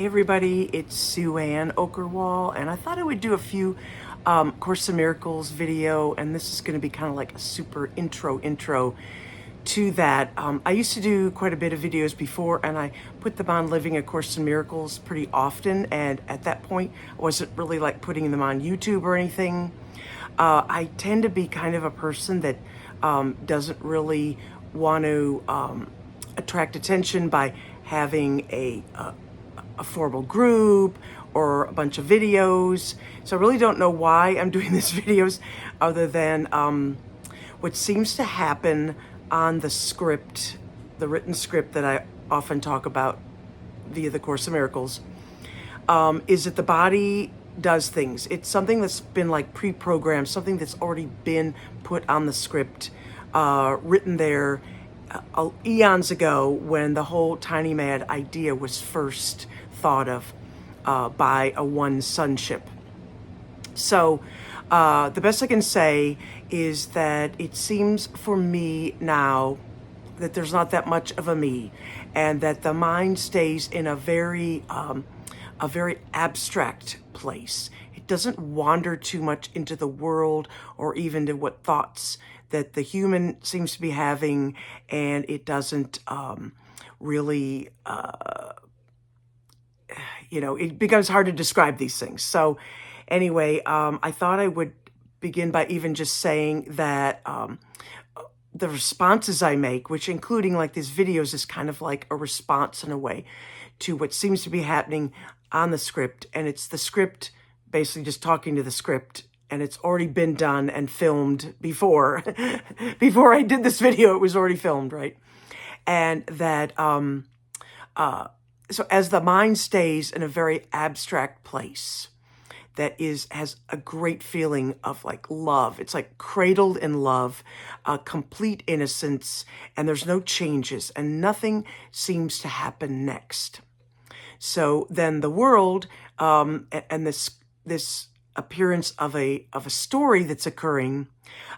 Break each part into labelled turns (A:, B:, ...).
A: Hey everybody, it's Sue Ann Okerwall, and I thought I would do a few Course in Miracles video, and this is going to be kind of like a super intro to that. I used to do quite a bit of videos before, and I put them on Living A Course in Miracles pretty often, and at that point, I wasn't really like putting them on YouTube or anything. I tend to be kind of a person that doesn't really want to attract attention by having a formal group or a bunch of videos. So I really don't know why I'm doing these videos other than what seems to happen on the script, the written script that I often talk about via the Course in Miracles, is that the body does things. It's something that's been like pre-programmed, something that's already been put on the script, written there eons ago when the whole Tiny Mad idea was first thought of by a one sonship. So the best I can say is that it seems for me now that there's not that much of a me, and that the mind stays in a very abstract place. It doesn't wander too much into the world or even to what thoughts that the human seems to be having, and it doesn't really, it becomes hard to describe these things. So anyway, I thought I would begin by even just saying that the responses I make, which including like these videos, is kind of like a response in a way to what seems to be happening on the script. And it's the script basically just talking to the script, and it's already been done and filmed before. Before I did this video, it was already filmed, right? And that, so as the mind stays in a very abstract place, that has a great feeling of like love. It's like cradled in love, complete innocence, and there's no changes, and nothing seems to happen next. So then the world, and this appearance of a story that's occurring,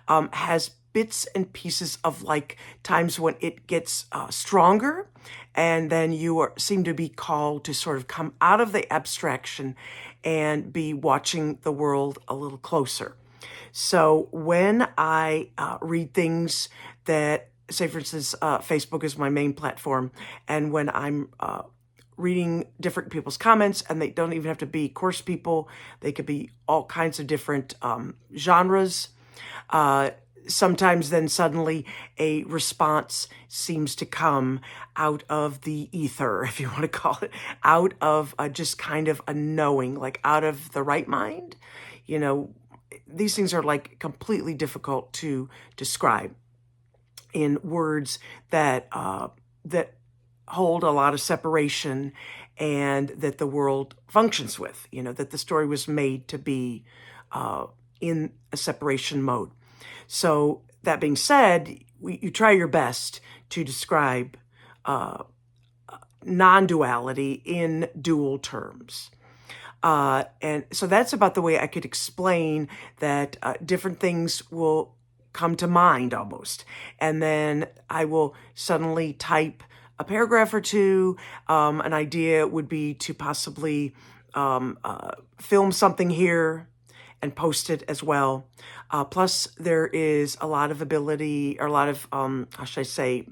A: has bits and pieces of like times when it gets stronger, and then you seem to be called to sort of come out of the abstraction and be watching the world a little closer. So when I read things that, say for instance, Facebook is my main platform, and when I'm reading different people's comments, and they don't even have to be course people, they could be all kinds of different genres. Sometimes then suddenly a response seems to come out of the ether, if you want to call it, out of just kind of a knowing, like out of the right mind. These things are like completely difficult to describe in words that hold a lot of separation, and that the world functions with, that the story was made to be in a separation mode. So that being said, you try your best to describe non-duality in dual terms. And so that's about the way I could explain that different things will come to mind almost. And then I will suddenly type a paragraph or two. An idea would be to possibly film something here and post it as well. Plus, there is a lot of ability, or a lot of, how should I say,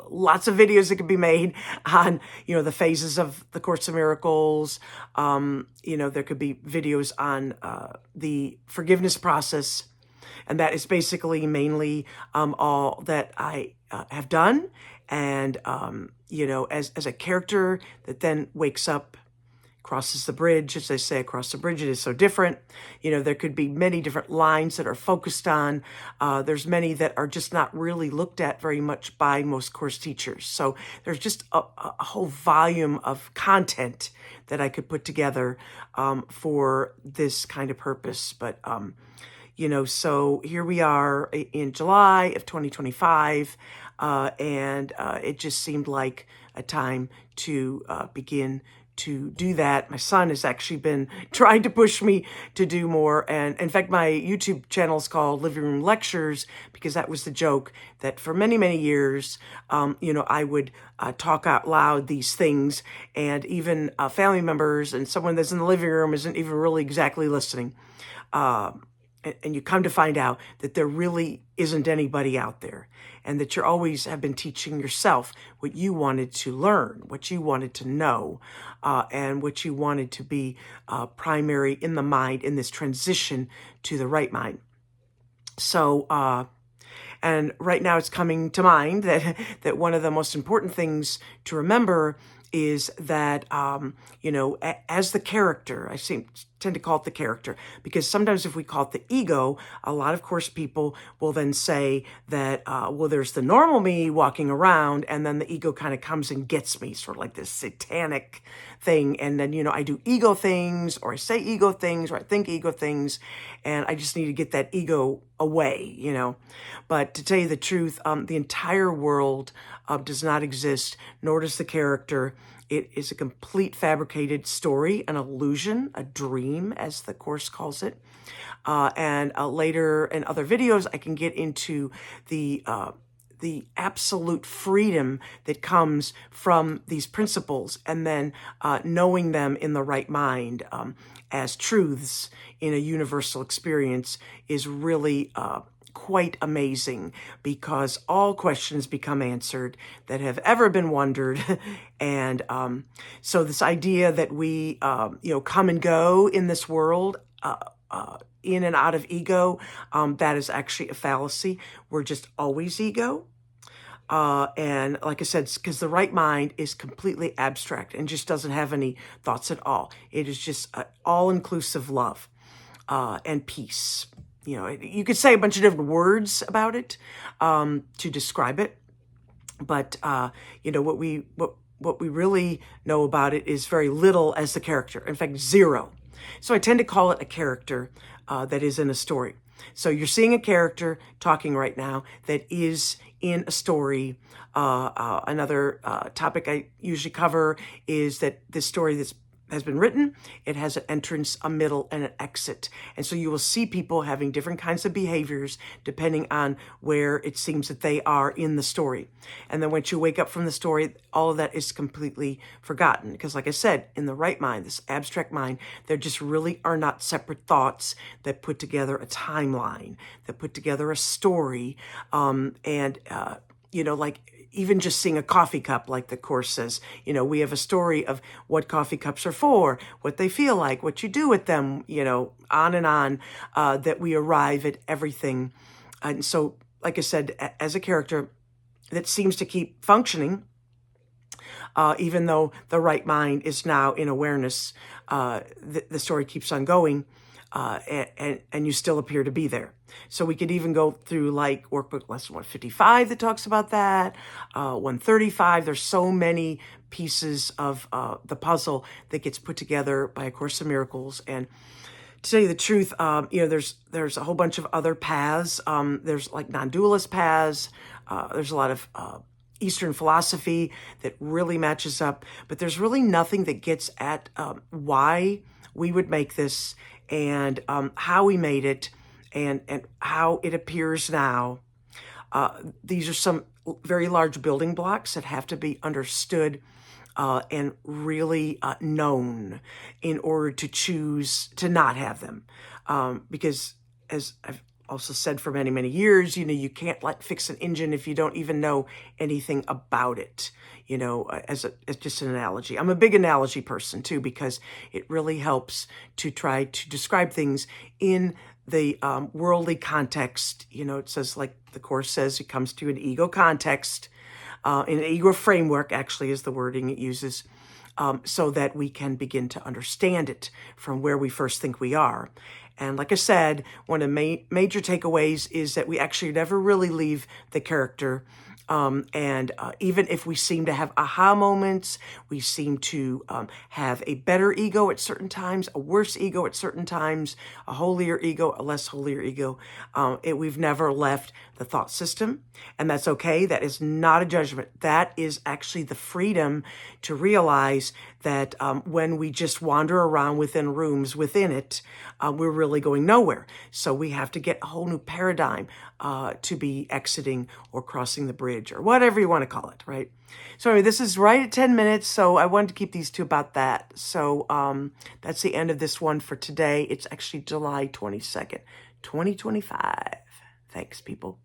A: lots of videos that could be made on, the phases of the Course of Miracles. There could be videos on the forgiveness process, and that is basically mainly all that I have done. And, as a character that then wakes up, crosses the bridge, as they say, across the bridge, it is so different. There could be many different lines that are focused on. There's many that are just not really looked at very much by most course teachers. So there's just a whole volume of content that I could put together for this kind of purpose. But, so here we are in July of 2025, and it just seemed like a time to begin to do that. My son has actually been trying to push me to do more. And in fact, my YouTube channel is called Living Room Lectures, because that was the joke that for many, many years, I would talk out loud these things, and even family members and someone that's in the living room isn't even really exactly listening. And you come to find out that there really isn't anybody out there, and that you always have been teaching yourself what you wanted to learn, what you wanted to know, and what you wanted to be primary in the mind in this transition to the right mind. So, and right now it's coming to mind that, that one of the most important things to remember is that, as the character, tend to call it the character, because sometimes if we call it the ego, a lot of course people will then say that, well, there's the normal me walking around, and then the ego kind of comes and gets me, sort of like this satanic thing. And then, I do ego things, or I say ego things, or I think ego things, and I just need to get that ego away, But to tell you the truth, the entire world does not exist, nor does the character. It is a complete fabricated story, an illusion, a dream, as the Course calls it. And later in other videos, I can get into the absolute freedom that comes from these principles, and then knowing them in the right mind as truths in a universal experience is really quite amazing, because all questions become answered that have ever been wondered. And so this idea that we, come and go in this world, in and out of ego, that is actually a fallacy. We're just always ego. And like I said, because the right mind is completely abstract and just doesn't have any thoughts at all. It is just all-inclusive love and peace. You could say a bunch of different words about it to describe it, but what we really know about it is very little as the character. In fact, zero. So I tend to call it a character that is in a story. So you're seeing a character talking right now that is in a story. Another topic I usually cover is that this story has been written, it has an entrance, a middle, and an exit. And so you will see people having different kinds of behaviors depending on where it seems that they are in the story. And then once you wake up from the story, all of that is completely forgotten. Because like I said, in the right mind, this abstract mind, there just really are not separate thoughts that put together a timeline, that put together a story, like even just seeing a coffee cup, like the Course says, we have a story of what coffee cups are for, what they feel like, what you do with them, on and on, that we arrive at everything. And so, like I said, as a character that seems to keep functioning, even though the right mind is now in awareness, the story keeps on going, and you still appear to be there. So we could even go through like workbook lesson 155 that talks about that, 135. There's so many pieces of the puzzle that gets put together by A Course in Miracles. And to tell you the truth, there's a whole bunch of other paths. There's like non-dualist paths. There's a lot of Eastern philosophy that really matches up, but there's really nothing that gets at why we would make this, and how we made it, and how it appears now. These are some very large building blocks that have to be understood and really known in order to choose to not have them. Because as I've also said for many, many years, you can't fix an engine if you don't even know anything about it, as just an analogy. I'm a big analogy person too, because it really helps to try to describe things in the worldly context. It says, like the Course says, it comes to an ego context, in an ego framework, actually, is the wording it uses, so that we can begin to understand it from where we first think we are. And like I said, one of the major takeaways is that we actually never really leave the character. Even if we seem to have aha moments, we seem to have a better ego at certain times, a worse ego at certain times, a holier ego, a less holier ego. We've never left the thought system, and that's okay. That is not a judgment. That is actually the freedom to realize that when we just wander around within rooms within it, we're really going nowhere. So we have to get a whole new paradigm to be exiting or crossing the bridge or whatever you want to call it, right? So anyway, this is right at 10 minutes, so I wanted to keep these two about that. So that's the end of this one for today. It's actually July 22nd, 2025. Thanks, people.